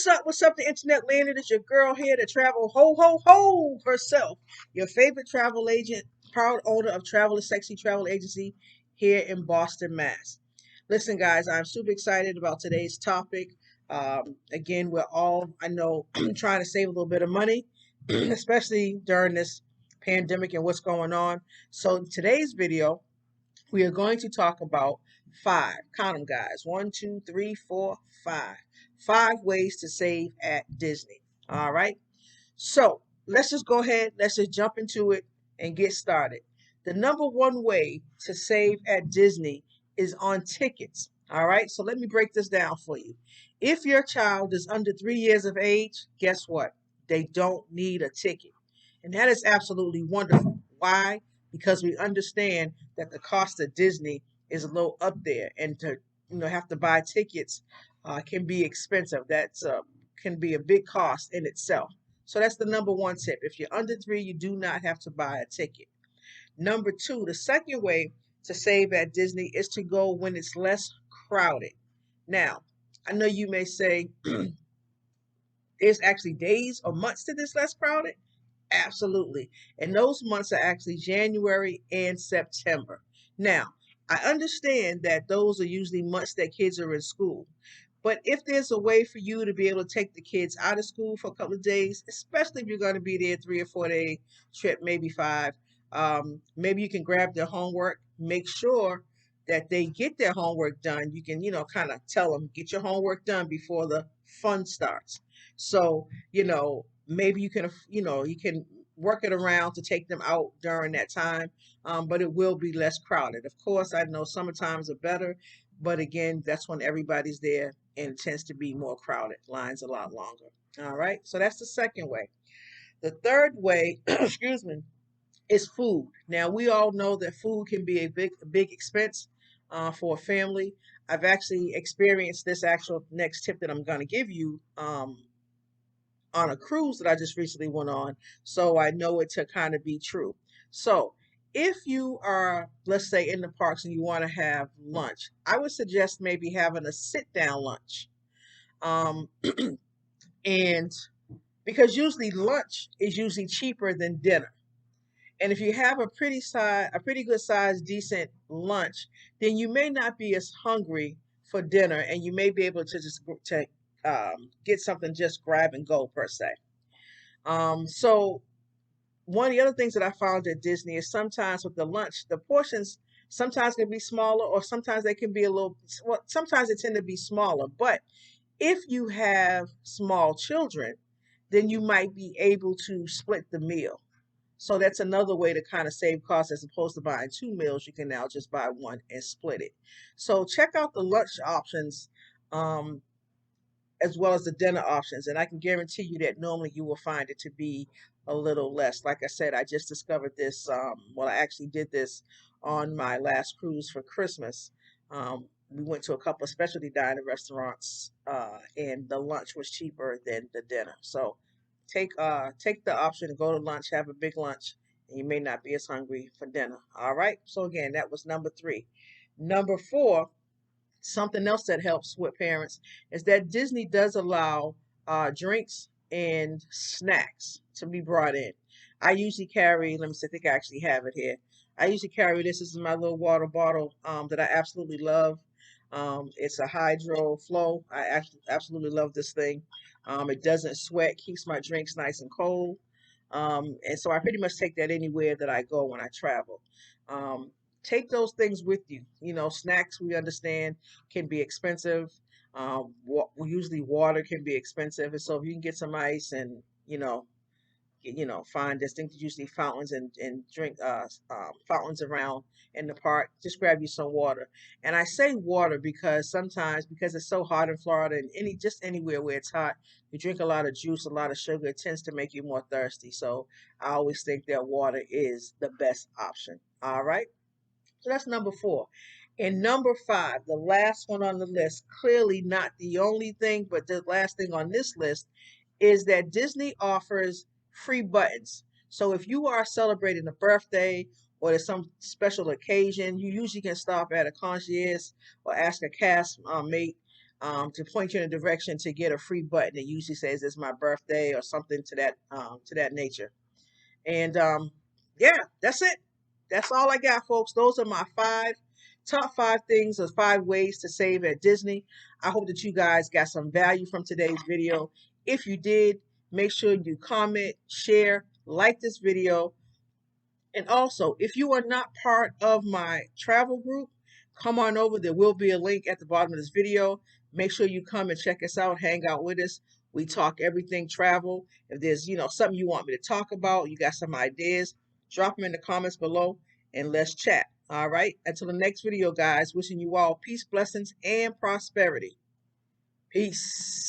What's up? What's up, the internet landed? It's your girl here to travel ho ho ho herself. Your favorite travel agent, proud owner of Travel is Sexy Travel Agency here in Boston, Mass. Listen, guys, I'm super excited about today's topic. Again, we're all, I know, trying to save a little bit of money, especially during this pandemic and what's going on. So, in today's video, we are going to talk about five, count them guys, one, two, three, four, five ways to save at Disney. All right. So let's just go ahead, let's just jump into it and get started. The number one way to save at Disney is on tickets. All right. So let me break this down for you. If your child is under 3 years of age, guess what? They don't need a ticket. And that is absolutely wonderful. Why? Because we understand that the cost of Disney is a little up there, and to have to buy tickets can be expensive. That's can be a big cost in itself. So that's the number one tip. If you're under 3, you do not have to buy a ticket. Number two, the second way to save at Disney is to go when it's less crowded. Now, I know you may say there's actually days or months to this less crowded. Absolutely. And those months are actually January and September. Now, I understand that those are usually months that kids are in school. But if there's a way for you to be able to take the kids out of school for a couple of days, especially if you're going to be there 3 or 4 day trip, maybe 5, maybe you can grab their homework, make sure that they get their homework done. You can, kind of tell them, get your homework done before the fun starts. So, maybe you can, you can work it around to take them out during that time, but it will be less crowded. Of course, I know summer times are better, but again, that's when everybody's there and it tends to be more crowded. Lines a lot longer. All right. So that's the second way. The third way, excuse me, is food. Now we all know that food can be a big expense for a family. I've actually experienced this actual next tip that I'm going to give you on a cruise that I just recently went on, so I know it to kind of be true. So, if you are, let's say, in the parks and you want to have lunch, I would suggest maybe having a sit down lunch. Um, and because usually lunch is usually cheaper than dinner. And if you have a pretty good size, decent lunch, then you may not be as hungry for dinner, and you may be able to just get something just grab and go per se. So one of the other things that I found at Disney is sometimes with the lunch, the portions sometimes can be smaller, or sometimes they can be a little, well, sometimes they tend to be smaller. But if you have small children, then you might be able to split the meal. So that's another way to kind of save costs. As opposed to buying 2 meals, you can now just buy one and split it. So check out the lunch options. Um, as well as the dinner options. And I can guarantee you that normally you will find it to be a little less. Like I said, I just discovered this. Well, I actually did this on my last cruise for Christmas. We went to a couple of specialty dining restaurants, and the lunch was cheaper than the dinner. So take the option to go to lunch, have a big lunch, and you may not be as hungry for dinner. All right. So again, that was number three. Number four, something else that helps with parents is that Disney does allow drinks and snacks to be brought in. I usually carry, let me see, I think I actually have it here. I usually carry this. This is my little water bottle that I absolutely love. It's a Hydro Flow. I actually absolutely love this thing. It doesn't sweat, keeps my drinks nice and cold. And so I pretty much take that anywhere that I go when I travel. Um, Take those things with you. Snacks, we understand, can be expensive. Usually water can be expensive, and so if you can get some ice and find distinct usually fountains and drink fountains around in the park, just grab you some water. And I say water because sometimes, because it's so hot in Florida, and just anywhere where it's hot, you drink a lot of juice, a lot of sugar, it tends to make you more thirsty. So I always think that water is the best option. All right. So that's number four. And number five, the last one on the list, clearly not the only thing, but the last thing on this list, is that Disney offers free buttons. So if you are celebrating a birthday or there's some special occasion, you usually can stop at a concierge or ask a cast mate to point you in a direction to get a free button. It usually says it's my birthday or something to that nature. And yeah, that's it. That's all I got, folks. Those are my top five things or 5 ways to save at Disney. I hope that you guys got some value from today's video. If you did, make sure you comment, share, like this video. And also, if you are not part of my travel group, come on over. There will be a link at the bottom of this video. Make sure you come and check us out, hang out with us. We talk everything travel. If there's, something you want me to talk about, you got some ideas, drop them in the comments below and let's chat. All right. Until the next video, guys, wishing you all peace, blessings, and prosperity. Peace.